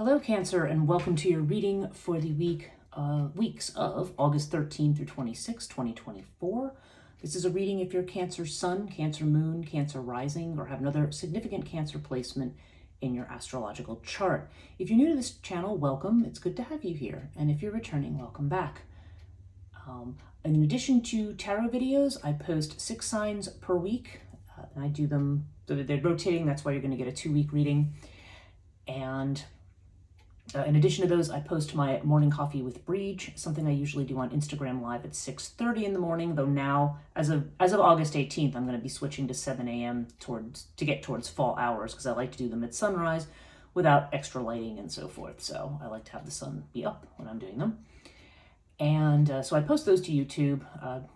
Hello, Cancer, and welcome to your reading for the weeks of August 13 through 26, 2024. This is a reading if you're Cancer Sun, Cancer Moon, Cancer Rising, or have another significant Cancer placement in your astrological chart. If you're new to this channel, welcome. It's good to have you here. And if you're returning, welcome back. In addition to tarot videos, I post 6 signs per week. And I do them, so they're rotating. That's why you're going to get a 2-week reading. And in addition to those, I post my morning coffee with Breege, something I usually do on Instagram Live at 6:30 in the morning, though now, as of August 18th, I'm going to be switching to 7 a.m. to get towards fall hours, because I like to do them at sunrise without extra lighting and so forth. So I like to have the sun be up when I'm doing them. And so I post those to YouTube.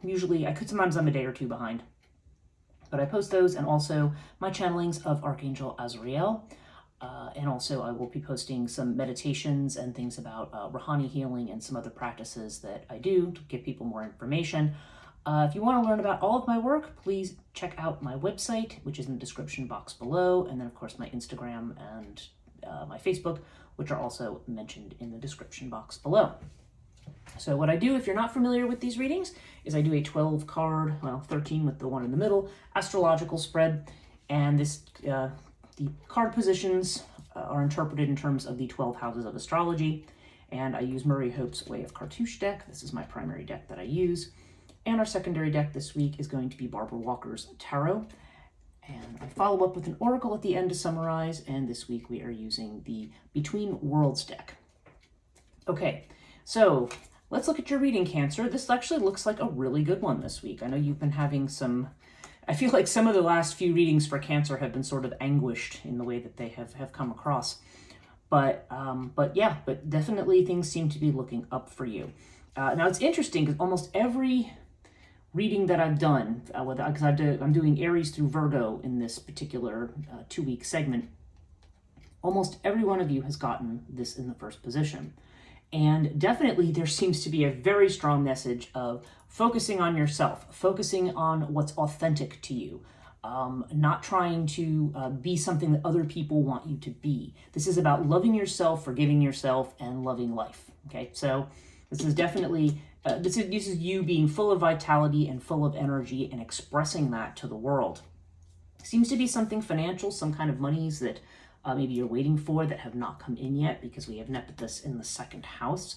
Usually, sometimes I'm a day or two behind, but I post those, and also my channelings of Archangel Azrael. And also I will be posting some meditations and things about Chthonia healing and some other practices that I do to give people more information. If you want to learn about all of my work, please check out my website, which is in the description box below, and then of course my Instagram and my Facebook, which are also mentioned in the description box below. So what I do, if you're not familiar with these readings, is I do a 12 card, 13 with the one in the middle, astrological spread, and this the card positions are interpreted in terms of the 12 houses of astrology, and I use Murray Hope's Way of Cartouche deck. This is my primary deck that I use, and our secondary deck this week is going to be Barbara Walker's Tarot, and I follow up with an oracle at the end to summarize, and this week we are using the Between Worlds deck. Okay, so let's look at your reading, Cancer. This actually looks like a really good one this week. I know you've been having I feel like some of the last few readings for Cancer have been sort of anguished in the way that they have come across. But definitely things seem to be looking up for you. Now it's interesting because almost every reading that I've done, because I'm doing Aries through Virgo in this particular 2-week segment, almost every one of you has gotten this in the first position. And definitely there seems to be a very strong message of focusing on yourself, focusing on what's authentic to you, not trying to be something that other people want you to be. This is about loving yourself, forgiving yourself, and loving life. Okay, so this is definitely, this is you being full of vitality and full of energy and expressing that to the world. Seems to be something financial, some kind of monies that maybe you're waiting for that have not come in yet, because we have Nephthys in the 2nd house.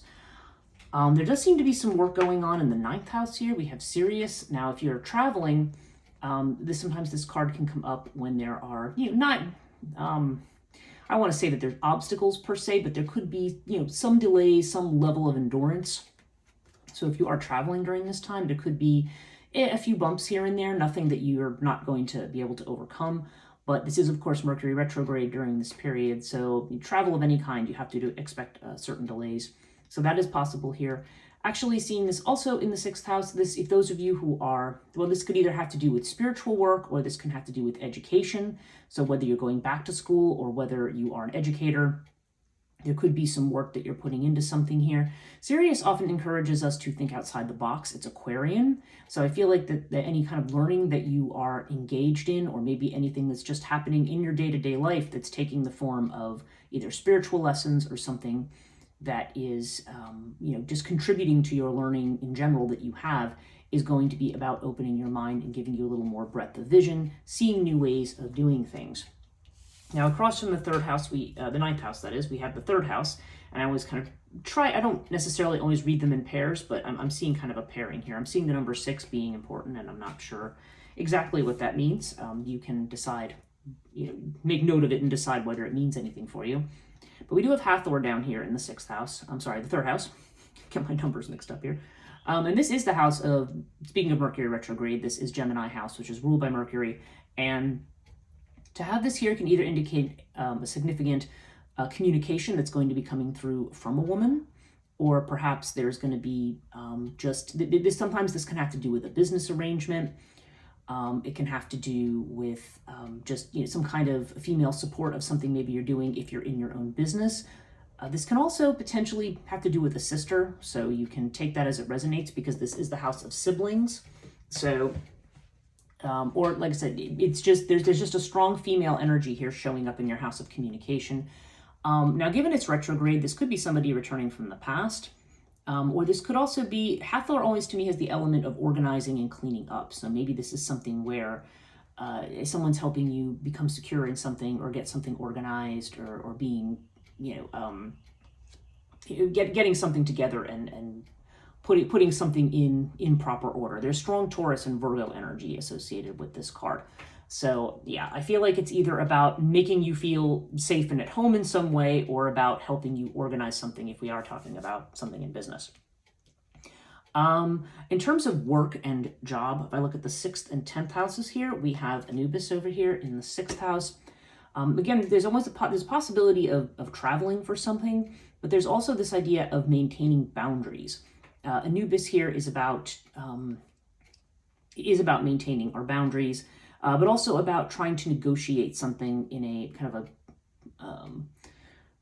There does seem to be some work going on in the 9th house here. We have Sirius. Now, if you're traveling, sometimes this card can come up when there are, I want to say that there's obstacles per se, but there could be, some delays, some level of endurance. So if you are traveling during this time, there could be a few bumps here and there, nothing that you're not going to be able to overcome. But this is, of course, Mercury retrograde during this period, so travel of any kind, you have to expect certain delays. So that is possible here. Actually seeing this also in the 6th house, if those of you who are, this could either have to do with spiritual work, or this can have to do with education. So whether you're going back to school or whether you are an educator, there could be some work that you're putting into something here. Sirius often encourages us to think outside the box. It's Aquarian. So I feel like that any kind of learning that you are engaged in, or maybe anything that's just happening in your day-to-day life that's taking the form of either spiritual lessons or something that is, just contributing to your learning in general that you have, is going to be about opening your mind and giving you a little more breadth of vision, seeing new ways of doing things. Now, across from the 3rd house, the 9th house, that is, we have the 3rd house, and I always kind of I don't necessarily always read them in pairs, but I'm seeing kind of a pairing here. I'm seeing the number 6 being important, and I'm not sure exactly what that means. You can decide, make note of it and decide whether it means anything for you. But we do have Hathor down here in the 6th house. I'm sorry, the 3rd house. Get my numbers mixed up here. And this is the house of, speaking of Mercury retrograde, this is Gemini house, which is ruled by Mercury, and to have this here can either indicate a significant communication that's going to be coming through from a woman, or perhaps there's going to be sometimes this can have to do with a business arrangement. It can have to do with some kind of female support of something maybe you're doing if you're in your own business. This can also potentially have to do with a sister, so you can take that as it resonates, because this is the house of siblings. So or like I said, it's just there's just a strong female energy here showing up in your house of communication. Now, given it's retrograde, this could be somebody returning from the past, or this could also be, Hathor always to me has the element of organizing and cleaning up. So maybe this is something where someone's helping you become secure in something or get something organized, or being, getting something together and putting something in proper order. There's strong Taurus and Virgo energy associated with this card. So yeah, I feel like it's either about making you feel safe and at home in some way, or about helping you organize something if we are talking about something in business. In terms of work and job, if I look at the 6th and 10th houses here, we have Anubis over here in the 6th house. Again, there's almost there's a possibility of traveling for something, but there's also this idea of maintaining boundaries. Anubis here is about maintaining our boundaries, but also about trying to negotiate something in a kind of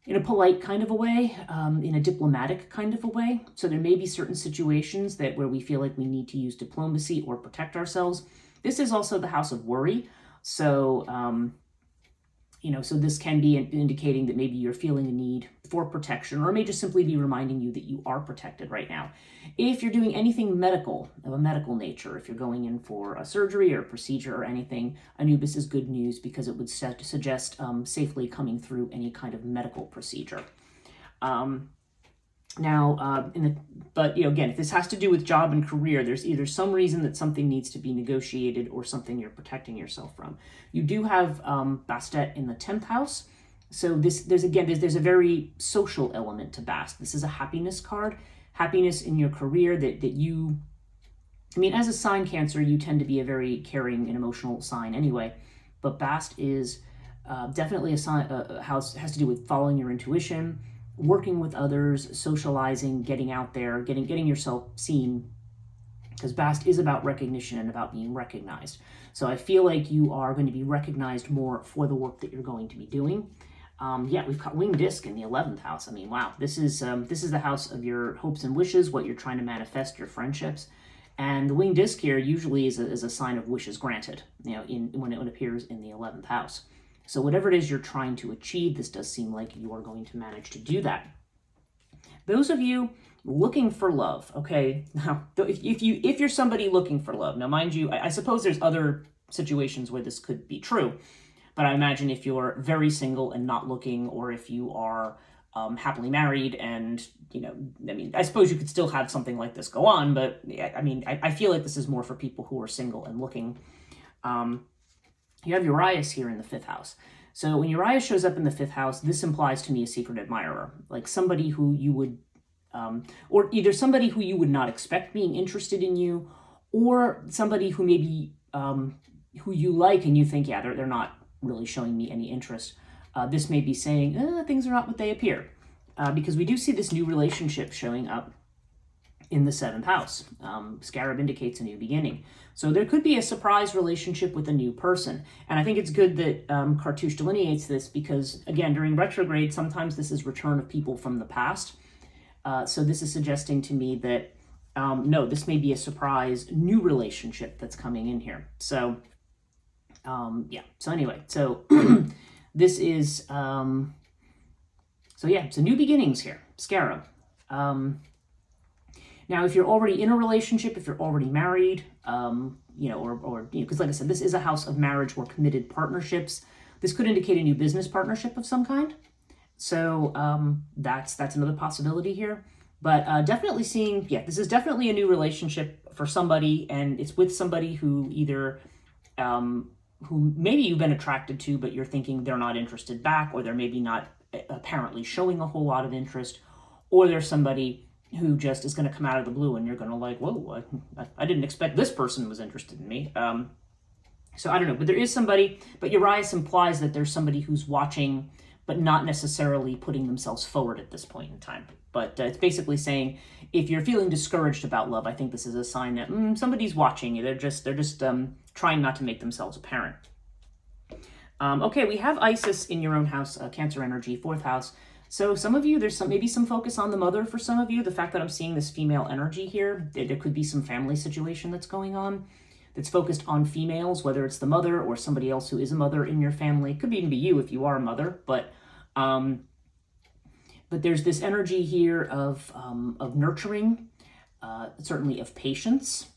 in a polite kind of a way, in a diplomatic kind of a way. So there may be certain situations where we feel like we need to use diplomacy or protect ourselves. This is also the house of worry. So, so this can be indicating that maybe you're feeling a need for protection, or it may just simply be reminding you that you are protected right now. If you're doing anything medical, of a medical nature, if you're going in for a surgery or a procedure or anything, Anubis is good news because it would suggest safely coming through any kind of medical procedure. Again, if this has to do with job and career, there's either some reason that something needs to be negotiated or something you're protecting yourself from. You do have Bastet in the 10th house. So there's a very social element to Bast. This is a happiness card. Happiness in your career that you, as a sign Cancer, you tend to be a very caring and emotional sign anyway. But Bast is definitely a house, has to do with following your intuition, working with others, socializing, getting out there, getting yourself seen, because Bast is about recognition and about being recognized. So I feel like you are going to be recognized more for the work that you're going to be doing. We've got Winged Disc in the 11th house. Wow, this is the house of your hopes and wishes, what you're trying to manifest, your friendships. And the Winged Disc here usually is a sign of wishes granted, when it appears in the 11th house. So whatever it is you're trying to achieve, this does seem like you are going to manage to do that. Those of you looking for love, okay, now if you're somebody looking for love, now mind you, I suppose there's other situations where this could be true, but I imagine if you're very single and not looking, or if you are happily married and, I suppose you could still have something like this go on, but I feel like this is more for people who are single and looking. You have Urias here in the 5th house. So when Urias shows up in the 5th house, this implies to me a secret admirer, like somebody who you would, or either somebody who you would not expect being interested in you, or somebody who maybe, who you like and you think, yeah, they're not really showing me any interest. This may be saying, things are not what they appear, because we do see this new relationship showing up in the 7th house. Scarab indicates a new beginning. So there could be a surprise relationship with a new person. And I think it's good that Cartouche delineates this because, again, during retrograde, sometimes this is return of people from the past. So this is suggesting to me that, no, this may be a surprise new relationship that's coming in here. So, So anyway, so this is, so new beginnings here. Scarab. Now, if you're already in a relationship, if you're already married, because like I said, this is a house of marriage or committed partnerships. This could indicate a new business partnership of some kind. So that's another possibility here. But definitely seeing, this is definitely a new relationship for somebody, and it's with somebody who either, who maybe you've been attracted to, but you're thinking they're not interested back, or they're maybe not apparently showing a whole lot of interest, or there's somebody who just is going to come out of the blue and you're going to like, whoa, I didn't expect this person was interested in me. So I don't know, but there is somebody, but Urias implies that there's somebody who's watching, but not necessarily putting themselves forward at this point in time. But it's basically saying, if you're feeling discouraged about love, I think this is a sign that somebody's watching you. They're just trying not to make themselves apparent. Okay, we have Isis in your own house, Cancer energy, 4th house. So some of you, there's maybe some focus on the mother for some of you. The fact that I'm seeing this female energy here, there could be some family situation that's going on that's focused on females, whether it's the mother or somebody else who is a mother in your family. It could even be you if you are a mother, but But there's this energy here of nurturing, certainly of patience.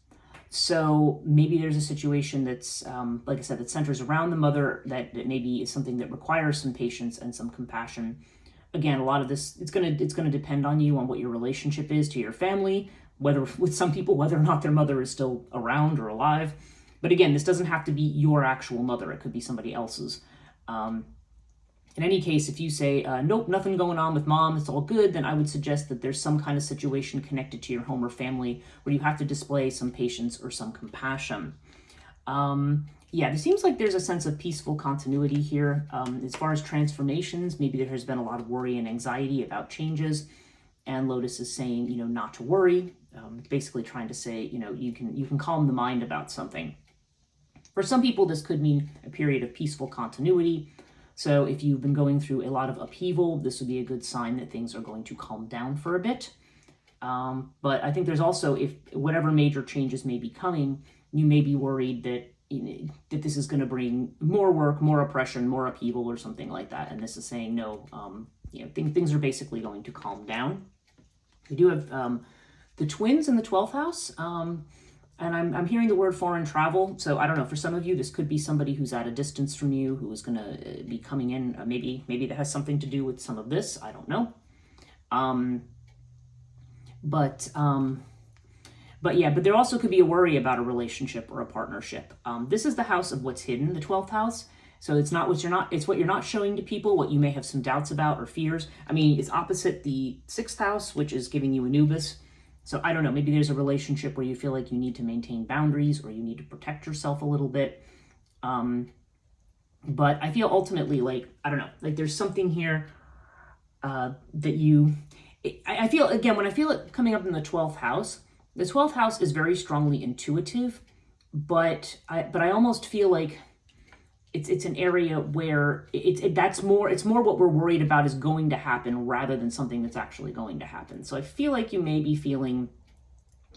So maybe there's a situation that's, like I said, that centers around the mother, that maybe is something that requires some patience and some compassion. Again, a lot of this, it's gonna depend on you, on what your relationship is to your family, whether with some people, whether or not their mother is still around or alive. But again, this doesn't have to be your actual mother. It could be somebody else's. In any case, if you say, nope, nothing going on with mom, it's all good, then I would suggest that there's some kind of situation connected to your home or family where you have to display some patience or some compassion. Yeah, there seems like there's a sense of peaceful continuity here. As far as transformations, maybe there has been a lot of worry and anxiety about changes. And Lotus is saying, not to worry. Basically trying to say, you can calm the mind about something. For some people, this could mean a period of peaceful continuity. So if you've been going through a lot of upheaval, this would be a good sign that things are going to calm down for a bit. But I think there's also, if whatever major changes may be coming, you may be worried that that this is going to bring more work, more oppression, more upheaval, or something like that. And this is saying no. Things are basically going to calm down. We do have the twins in the 12th house. And I'm hearing the word foreign travel. So I don't know, for some of you, this could be somebody who's at a distance from you, who is going to be coming in. Maybe that has something to do with some of this. I don't know. But there also could be a worry about a relationship or a partnership. This is the house of what's hidden, the 12th house. So it's what you're not showing to people, what you may have some doubts about or fears. It's opposite the 6th house, which is giving you Anubis. So I don't know, maybe there's a relationship where you feel like you need to maintain boundaries or you need to protect yourself a little bit. But I feel ultimately like there's something here I feel, again, when I feel it coming up in the 12th house is very strongly intuitive, but I almost feel like it's an area where it's more what we're worried about is going to happen rather than something that's actually going to happen. So I feel like you may be feeling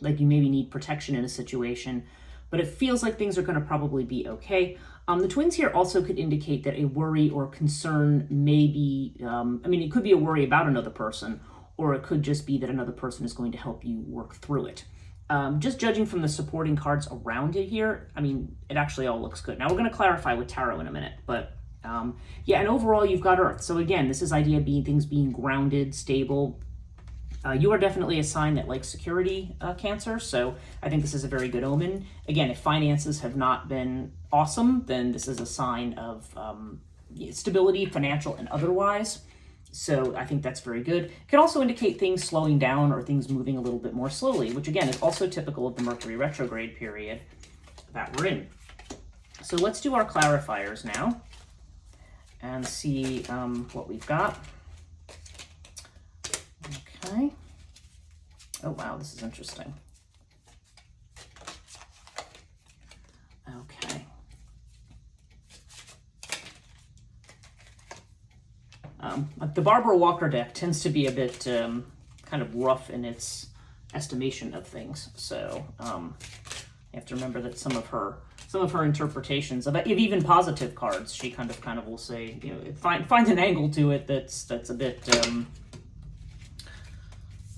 like you maybe need protection in a situation, but it feels like things are going to probably be okay. The twins here also could indicate that a worry or concern may be, it could be a worry about another person, or it could just be that another person is going to help you work through it. Just judging from the supporting cards around it here, it actually all looks good. Now we're going to clarify with tarot in a minute, but and overall you've got Earth. So again, this is idea of things being grounded, stable. You are definitely a sign that likes security, Cancer, so I think this is a very good omen. Again, if finances have not been awesome, then this is a sign of stability, financial and otherwise. So I think that's very good. It can also indicate things slowing down or things moving a little bit more slowly, which again is also typical of the Mercury retrograde period that we're in. So let's do our clarifiers now and see what we've got. Okay. Oh, wow, this is interesting. Okay. The Barbara Walker deck tends to be a bit kind of rough in its estimation of things. So you have to remember that some of her interpretations of even positive cards, she kind of will say, find an angle to it that's a bit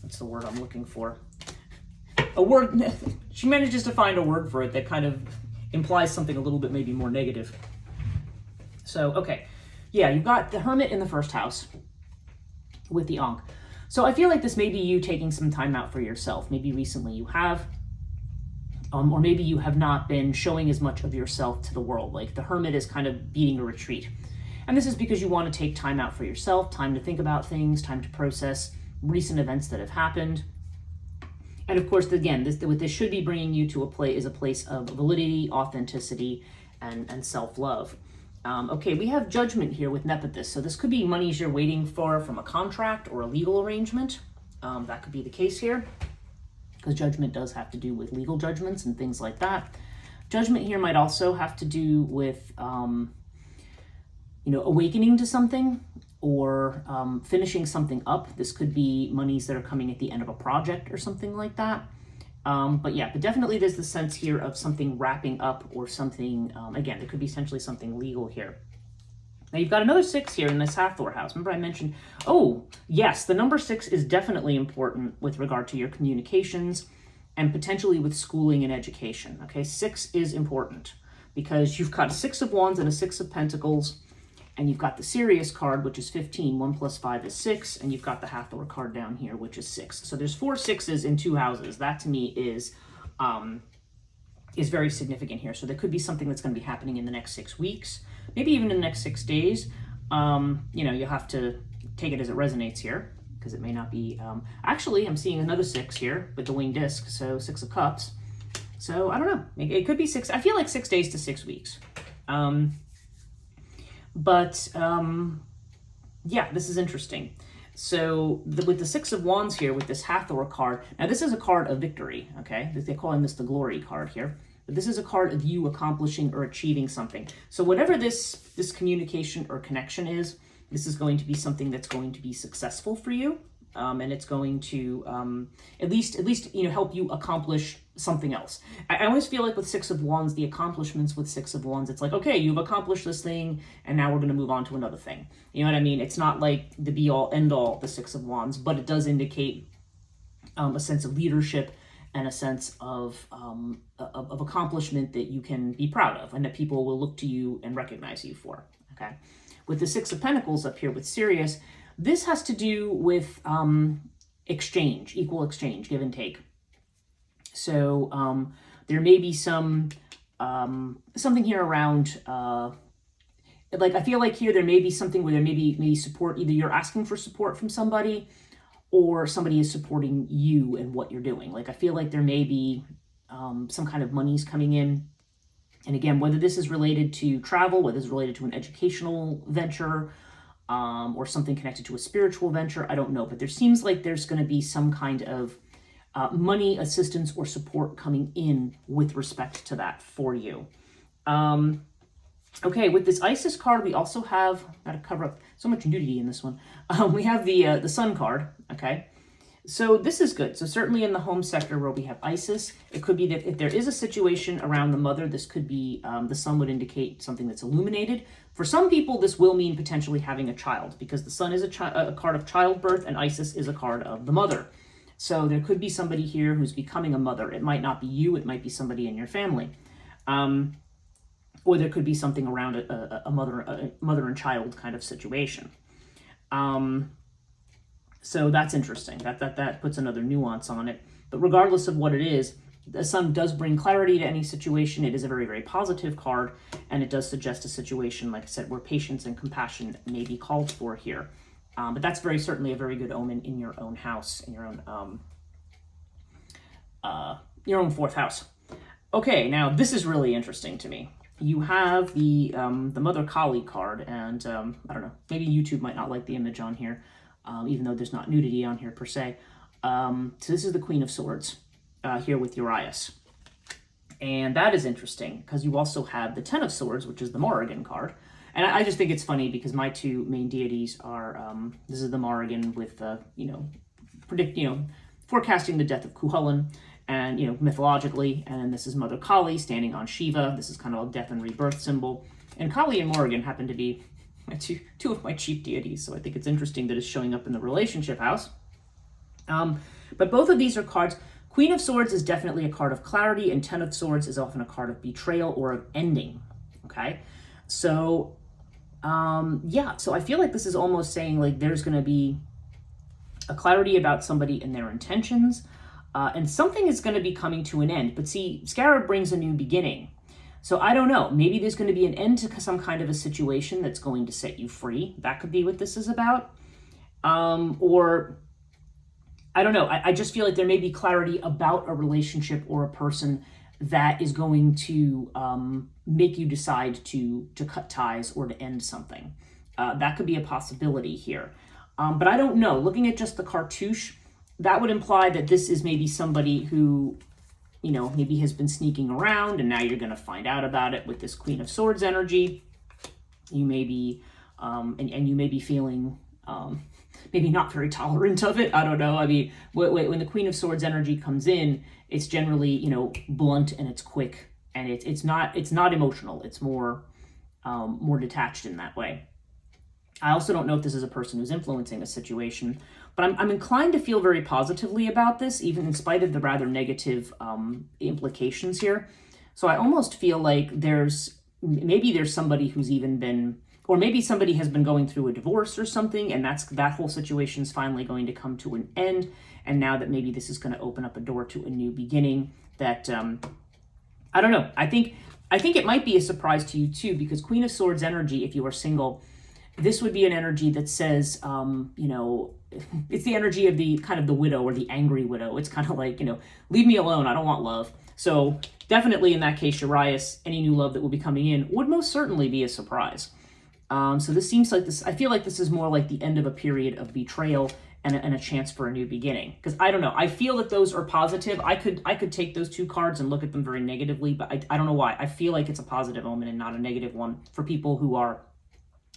what's the word I'm looking for? A word. She manages to find a word for it that kind of implies something a little bit maybe more negative. So okay. Yeah, you've got the Hermit in the first house with the Ankh. So I feel like this may be you taking some time out for yourself. Maybe recently you have, or maybe you have not been showing as much of yourself to the world. Like the Hermit is kind of beating a retreat. And this is because you want to take time out for yourself, time to think about things, time to process recent events that have happened. And of course, again, what this should be bringing you to a place of validity, authenticity, and self-love. Okay, we have Judgment here with Nephthys. So this could be monies you're waiting for from a contract or a legal arrangement. That could be the case here, because Judgment does have to do with legal judgments and things like that. Judgment here might also have to do with, awakening to something or finishing something up. This could be monies that are coming at the end of a project or something like that. But definitely there's the sense here of something wrapping up or something, again, it could be essentially something legal here. Now you've got another 6 here in this Hathor house. Remember I mentioned, oh, yes, the number 6 is definitely important with regard to your communications and potentially with schooling and education. Okay, 6 is important because you've got a 6 of Wands and a 6 of Pentacles, and you've got the Sirius card, which is 15. 1 plus 5 is 6, and you've got the Hathor card down here, which is 6. So there's 4 6s in 2 houses. That to me is very significant here. So there could be something that's going to be happening in the next 6 weeks, maybe even in the next 6 days. You'll have to take it as it resonates here, because it may not be. Actually, I'm seeing another 6 here with the winged disc, so 6 of Cups. So I don't know. It could be 6. I feel like 6 days to 6 weeks. Yeah, this is interesting. So with the 6 of Wands here, with this Hathor card, now this is a card of victory, okay? They're calling this the glory card here. But this is a card of you accomplishing or achieving something. So whatever this communication or connection is, this is going to be something that's going to be successful for you. And it's going to at least help you accomplish something else. I always feel like with 6 of Wands, the accomplishments with 6 of Wands, it's like, okay, you've accomplished this thing, and now we're going to move on to another thing. You know what I mean? It's not like the be-all, end-all, the 6 of Wands, but it does indicate a sense of leadership and a sense of accomplishment that you can be proud of and that people will look to you and recognize you for, okay? With the 6 of Pentacles up here with Sirius, this has to do with exchange, equal exchange, give and take. So there may be something here around, I feel like here there may be something where there may be support. Either you're asking for support from somebody, or somebody is supporting you and what you're doing. Like I feel like there may be some kind of monies coming in. And again, whether this is related to travel, whether it's related to an educational venture, or something connected to a spiritual venture, I don't know. But there seems like there's going to be some kind of money, assistance, or support coming in with respect to that for you. Okay, with this Isis card, we also have, gotta cover up so much nudity in this one. We have the Sun card, okay? So this is good. So certainly in the home sector where we have Isis, it could be that if there is a situation around the mother, this could be, the Sun would indicate something that's illuminated. For some people, this will mean potentially having a child, because the Sun is a card of childbirth and Isis is a card of the mother. So there could be somebody here who's becoming a mother. It might not be you, it might be somebody in your family. Or there could be something around a mother and child kind of situation. So that's interesting. That puts another nuance on it. But regardless of what it is, the Sun does bring clarity to any situation. It is a very, very positive card, and it does suggest a situation, like I said, where patience and compassion may be called for here. But that's very certainly a very good omen in your own house, in your own fourth house. Okay, now this is really interesting to me. You have the Mother Kali card, and I don't know, maybe YouTube might not like the image on here, even though there's not nudity on here per se. So this is the Queen of Swords here with Urias. And that is interesting because you also have the Ten of Swords, which is the Morrigan card. And I just think it's funny because my two main deities are, this is the Morrigan with, forecasting the death of Cuchulainn, and, mythologically, and then this is Mother Kali standing on Shiva. This is kind of a death and rebirth symbol. And Kali and Morrigan happen to be two of my chief deities, so I think it's interesting that it's showing up in the relationship house. But both of these are cards. Queen of Swords is definitely a card of clarity, and Ten of Swords is often a card of betrayal or of ending, okay? So, so I feel like this is almost saying like there's going to be a clarity about somebody and their intentions, and something is going to be coming to an end. But see, Scarab brings a new beginning. So I don't know, maybe there's going to be an end to some kind of a situation that's going to set you free. That could be what this is about. Or, I don't know, I just feel like there may be clarity about a relationship or a person that is going to make you decide to cut ties or to end something. That could be a possibility here. But I don't know, looking at just the cartouche, that would imply that this is maybe somebody who, maybe has been sneaking around, and now you're going to find out about it with this Queen of Swords energy. You may be, and you may be feeling maybe not very tolerant of it. I don't know. I mean, when the Queen of Swords energy comes in, it's generally, blunt and it's quick, and it's not emotional. It's more detached in that way. I also don't know if this is a person who's influencing a situation, but I'm inclined to feel very positively about this, even in spite of the rather negative implications here. So I almost feel like maybe there's somebody who's even been, or maybe somebody has been going through a divorce or something, and that whole situation is finally going to come to an end. And now that maybe this is going to open up a door to a new beginning, that I don't know. I think it might be a surprise to you too, because Queen of Swords energy, if you are single, this would be an energy that says, it's the energy of the kind of the widow or the angry widow. It's kind of like, leave me alone. I don't want love. So definitely in that case, Urias, any new love that will be coming in would most certainly be a surprise. So this seems like this, I feel like this is more like the end of a period of betrayal and a chance for a new beginning. Because I don't know, I feel that those are positive. I could take those two cards and look at them very negatively, but I don't know why. I feel like it's a positive omen and not a negative one for people who are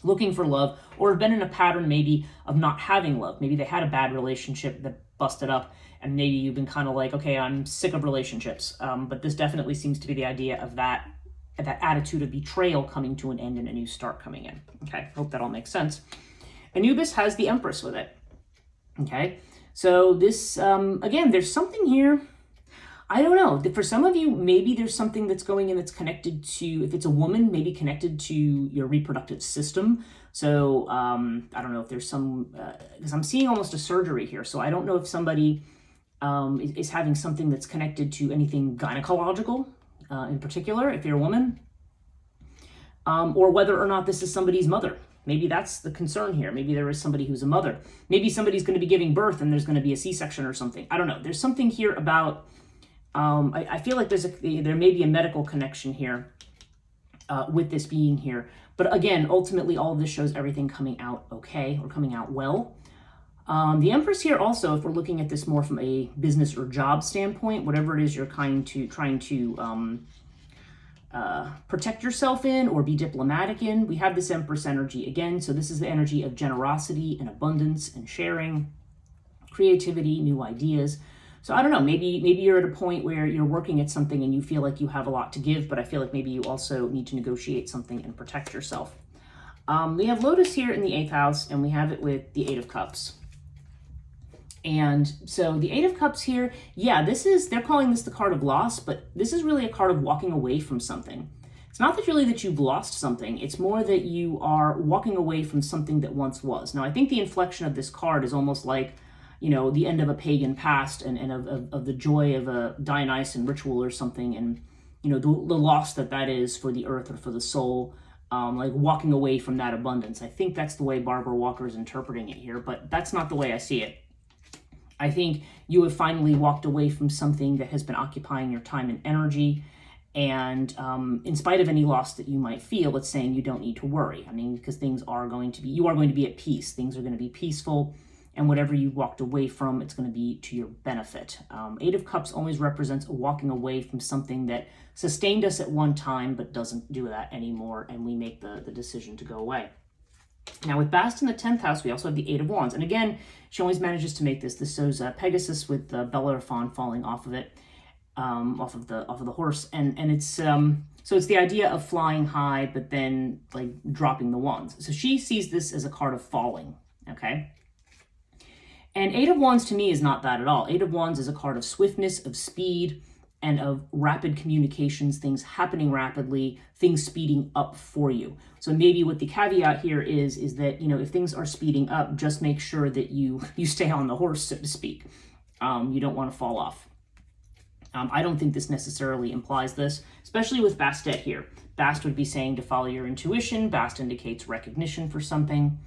looking for love or have been in a pattern maybe of not having love. Maybe they had a bad relationship that busted up, and maybe you've been kind of like, okay, I'm sick of relationships. But this definitely seems to be the idea of that attitude of betrayal coming to an end and a new start coming in. Okay, hope that all makes sense. Anubis has the Empress with it. Okay, so this, again, there's something here. I don't know. For some of you, maybe there's something that's going in that's connected to, if it's a woman, maybe connected to your reproductive system. So I don't know if there's some, because I'm seeing almost a surgery here. So I don't know if somebody is having something that's connected to anything gynecological in particular, if you're a woman, or whether or not this is somebody's mother. Maybe that's the concern here. Maybe there is somebody who's a mother. Maybe somebody's going to be giving birth and there's going to be a C-section or something. I don't know. There's something here about, I feel like there may be a medical connection here with this being here. But again, ultimately, all of this shows everything coming out okay or coming out well. The Empress here also, if we're looking at this more from a business or job standpoint, whatever it is you're trying to protect yourself in or be diplomatic in, we have this Empress energy again. So this is the energy of generosity and abundance and sharing, creativity, new ideas. So I don't know, maybe you're at a point where you're working at something and you feel like you have a lot to give, but I feel like maybe you also need to negotiate something and protect yourself. We have Lotus here in the 8th house, and we have it with the 8 of Cups. And so the 8 of Cups here, yeah, they're calling this the card of loss, but this is really a card of walking away from something. It's not that you've lost something. It's more that you are walking away from something that once was. Now, I think the inflection of this card is almost like, the end of a pagan past and of the joy of a Dionysian ritual or something, and, the loss that is for the earth or for the soul, like walking away from that abundance. I think that's the way Barbara Walker is interpreting it here, but that's not the way I see it. I think you have finally walked away from something that has been occupying your time and energy, and in spite of any loss that you might feel, it's saying you don't need to worry. I mean, because you are going to be at peace. Things are going to be peaceful, and whatever you walked away from, it's going to be to your benefit. 8 of Cups always represents a walking away from something that sustained us at one time, but doesn't do that anymore, and we make the decision to go away. Now with Bast in the 10th house, we also have the 8 of Wands. And again, she always manages to make this. This shows Pegasus with Bellerophon falling off of it, off of the horse. And it's, so it's the idea of flying high, but then like dropping the wands. So she sees this as a card of falling, okay? And 8 of Wands to me is not that at all. 8 of Wands is a card of swiftness, of speed, and of rapid communications, things happening rapidly, things speeding up for you. So maybe what the caveat here is that, if things are speeding up, just make sure that you stay on the horse, so to speak. You don't want to fall off. I don't think this necessarily implies this, especially with Bastet here. Bast would be saying to follow your intuition. Bast indicates recognition for something.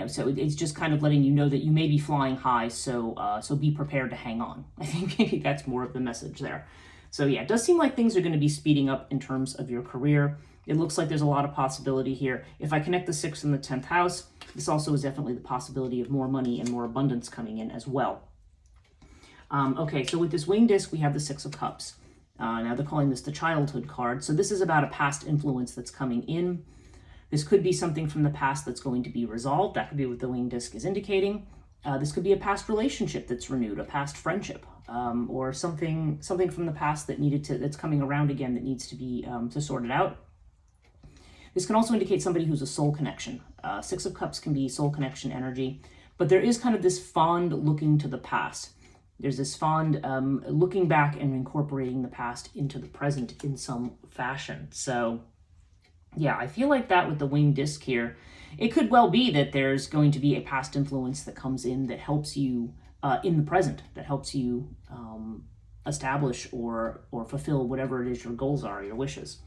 So it's just kind of letting you know that you may be flying high, so be prepared to hang on. I think maybe that's more of the message there. So yeah, it does seem like things are going to be speeding up in terms of your career. It looks like there's a lot of possibility here. If I connect the 6th and the 10th house, this also is definitely the possibility of more money and more abundance coming in as well. Okay, so with this wing disc, we have the 6 of Cups. Now they're calling this the childhood card. So this is about a past influence that's coming in. This could be something from the past that's going to be resolved. That could be what the wing disc is indicating. This could be a past relationship that's renewed, a past friendship, or something from the past that's coming around again that needs to be to sort it out. This can also indicate somebody who's a soul connection. Six of Cups can be soul connection energy, but there is kind of this fond looking to the past. There's this fond looking back and incorporating the past into the present in some fashion. So yeah, I feel like that with the winged disc here. It could well be that there's going to be a past influence that comes in that helps you in the present, that helps you establish or fulfill whatever it is your goals are, your wishes.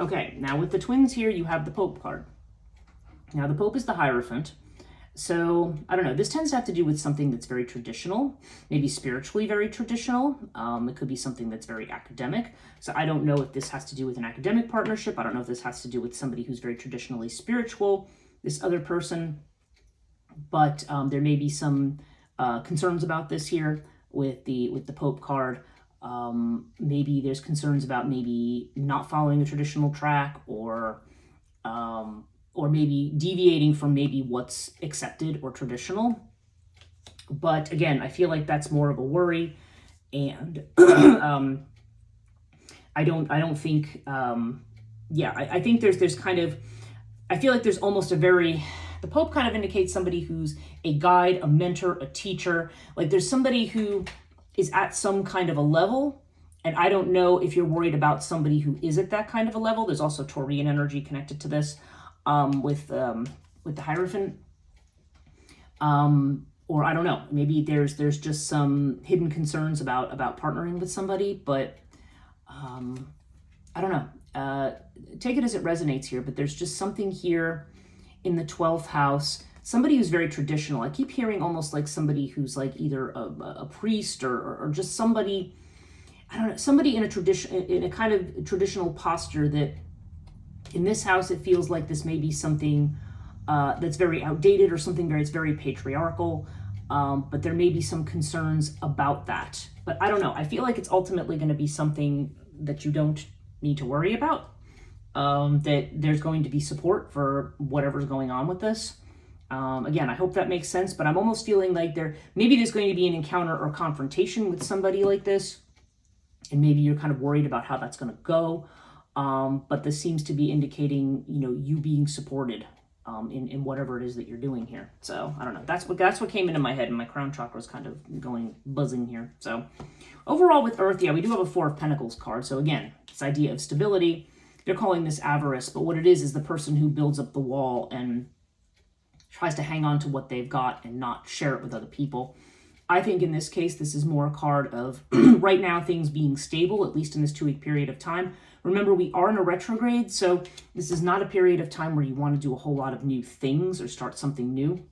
Okay, now with the twins here, you have the Pope card. Now the Pope is the Hierophant. So, I don't know, this tends to have to do with something that's very traditional, maybe spiritually very traditional. It could be something that's very academic. So I don't know if this has to do with an academic partnership. I don't know if this has to do with somebody who's very traditionally spiritual, this other person. But there may be some concerns about this here with the Pope card. Maybe there's concerns about maybe not following a traditional track or maybe deviating from maybe what's accepted or traditional. But again, I feel like that's more of a worry, and I don't think I think there's kind of, I feel like there's almost the Pope kind of indicates somebody who's a guide, a mentor, a teacher. Like there's somebody who is at some kind of a level, and I don't know if you're worried about somebody who is at that kind of a level. There's also Taurian energy connected to this. With the Hierophant, or I don't know, maybe there's just some hidden concerns about partnering with somebody, but I don't know. Take it as it resonates here, but there's just something here in the 12th house. Somebody who's very traditional. I keep hearing almost like somebody who's like either a priest or just somebody, I don't know, somebody in a kind of traditional posture that. In this house, it feels like this may be something that's very outdated or something it's very patriarchal, but there may be some concerns about that. But I don't know. I feel like it's ultimately going to be something that you don't need to worry about, that there's going to be support for whatever's going on with this. Again, I hope that makes sense, but I'm almost feeling like maybe there's going to be an encounter or confrontation with somebody like this, and maybe you're kind of worried about how that's going to go. But this seems to be indicating, you being supported in whatever it is that you're doing here. So I don't know. That's what came into my head, and my crown chakra is kind of buzzing here. So overall with Earth, we do have a 4 of Pentacles card. So again, this idea of stability. They're calling this avarice, but what it is the person who builds up the wall and tries to hang on to what they've got and not share it with other people. I think in this case, this is more a card of right now things being stable, at least in this 2-week period of time. Remember, we are in a retrograde, so this is not a period of time where you want to do a whole lot of new things or start something new.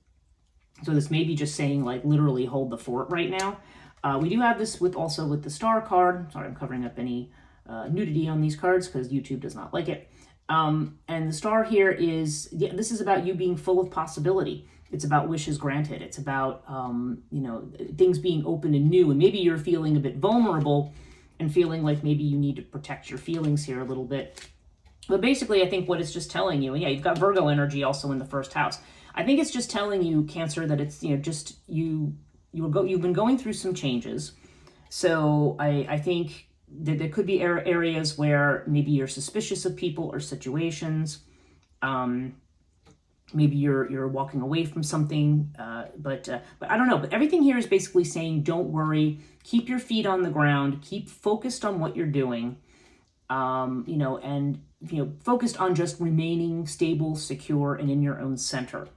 So this may be just saying, like, literally hold the fort right now. We do have this also with the Star card. Sorry, I'm covering up any nudity on these cards because YouTube does not like it. And the Star here is, this is about you being full of possibility. It's about wishes granted. It's about, things being open and new. And maybe you're feeling a bit vulnerable and feeling like maybe you need to protect your feelings here a little bit. But basically, I think what it's just telling you, you've got Virgo energy also in the 1st house. I think it's just telling you, Cancer, that it's, just you've been going through some changes. So I think that there could be areas where maybe you're suspicious of people or situations. Maybe you're walking away from something, but I don't know. But everything here is basically saying, don't worry, keep your feet on the ground, keep focused on what you're doing, and focused on just remaining stable, secure, and in your own center,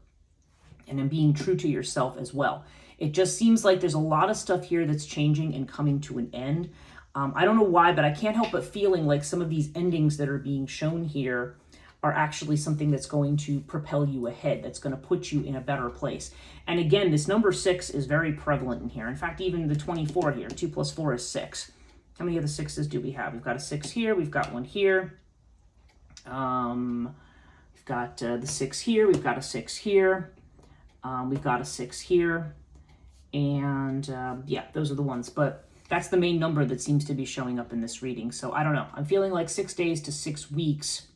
and then being true to yourself as well. It just seems like there's a lot of stuff here that's changing and coming to an end. I don't know why, but I can't help but feeling like some of these endings that are being shown here are actually something that's going to propel you ahead, that's going to put you in a better place. And again, this number 6 is very prevalent in here. In fact, even the 24 here, 2 plus 4 is 6. How many of the 6s do we have? We've got a 6 here, we've got one here. We've got the 6 here, we've got a 6 here. We've got a 6 here. And those are the ones. But that's the main number that seems to be showing up in this reading. So I don't know. I'm feeling like 6 days to 6 weeks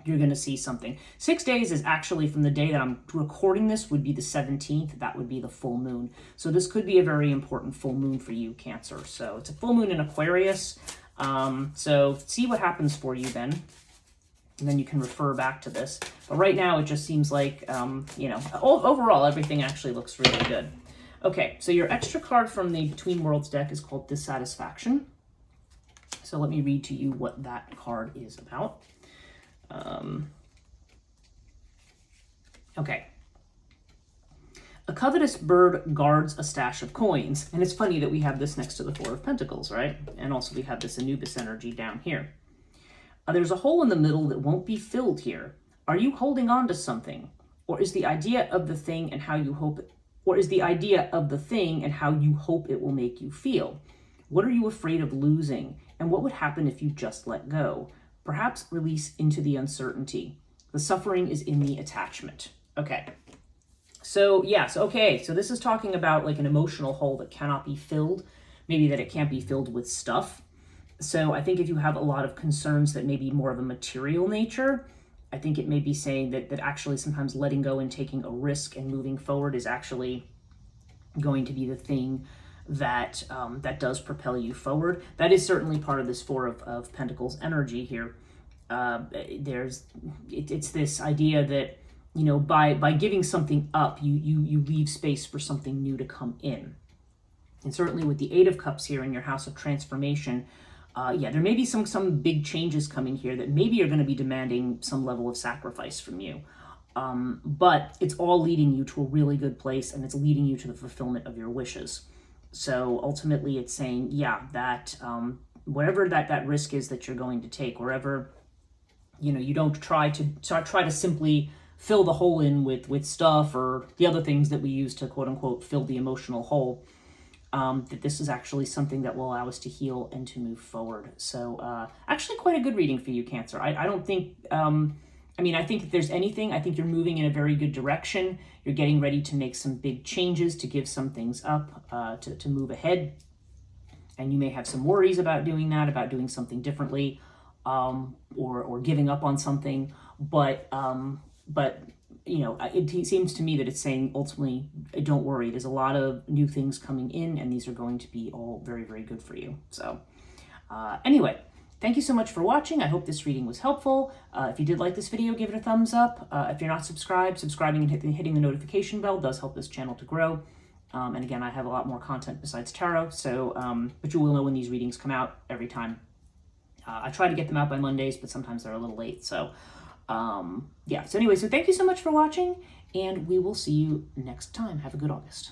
you're going to see something. 6 days is actually from the day that I'm recording this would be the 17th. That would be the full moon. So this could be a very important full moon for you, Cancer. So it's a full moon in Aquarius. So see what happens for you then. and then you can refer back to this. But right now, it just seems like, you know, overall, everything actually looks really good. Okay, so your extra card from the Between Worlds deck is called Dissatisfaction. So let me read to you what that card is about. Okay. A covetous bird guards a stash of coins. And it's funny that we have this next to the Four of Pentacles, right? And also we have this Anubis energy down here. There's a hole in the middle that won't be filled here. Are you holding on to something? Or is the idea of the thing and how you hope it, or is the idea of the thing and how you hope it will make you feel? What are you afraid of losing? And what would happen if you just let go? Perhaps release into the uncertainty. The suffering is in the attachment. Okay. So yes, okay. So this is talking about like an emotional hole that cannot be filled. Maybe that it can't be filled with stuff. So I think if you have a lot of concerns that may be more of a material nature, I think it may be saying that actually sometimes letting go and taking a risk and moving forward is actually going to be the thing that that does propel you forward. That is certainly part of this Four of Pentacles energy here. It's this idea that, you know, by giving something up, you leave space for something new to come in. And certainly with the Eight of Cups here in your House of Transformation, yeah, there may be some big changes coming here that maybe are going to be demanding some level of sacrifice from you. But it's all leading you to a really good place, and it's leading you to the fulfillment of your wishes. So ultimately it's saying, yeah, that whatever that risk is that you're going to take, wherever, you know, you don't try to simply fill the hole in with stuff or the other things that we use to quote unquote fill the emotional hole. That this is actually something that will allow us to heal and to move forward. So actually quite a good reading for you, Cancer. I don't think, I mean, I think if there's anything, I think you're moving in a very good direction. You're getting ready to make some big changes, to give some things up, to move ahead. And you may have some worries about doing that, about doing something differently, or giving up on something. But you know, it seems to me that it's saying ultimately, don't worry. There's a lot of new things coming in, and these are going to be all very, very good for you. So anyway, thank you so much for watching. I hope this reading was helpful. If you did like this video, give it a thumbs up. If you're not subscribed, subscribing and hitting the notification bell does help this channel to grow. And again, I have a lot more content besides tarot, so but you will know when these readings come out every time. I try to get them out by Mondays, but sometimes they're a little late. So yeah, so anyway, so thank you so much for watching, and we will see you next time. Have a good August.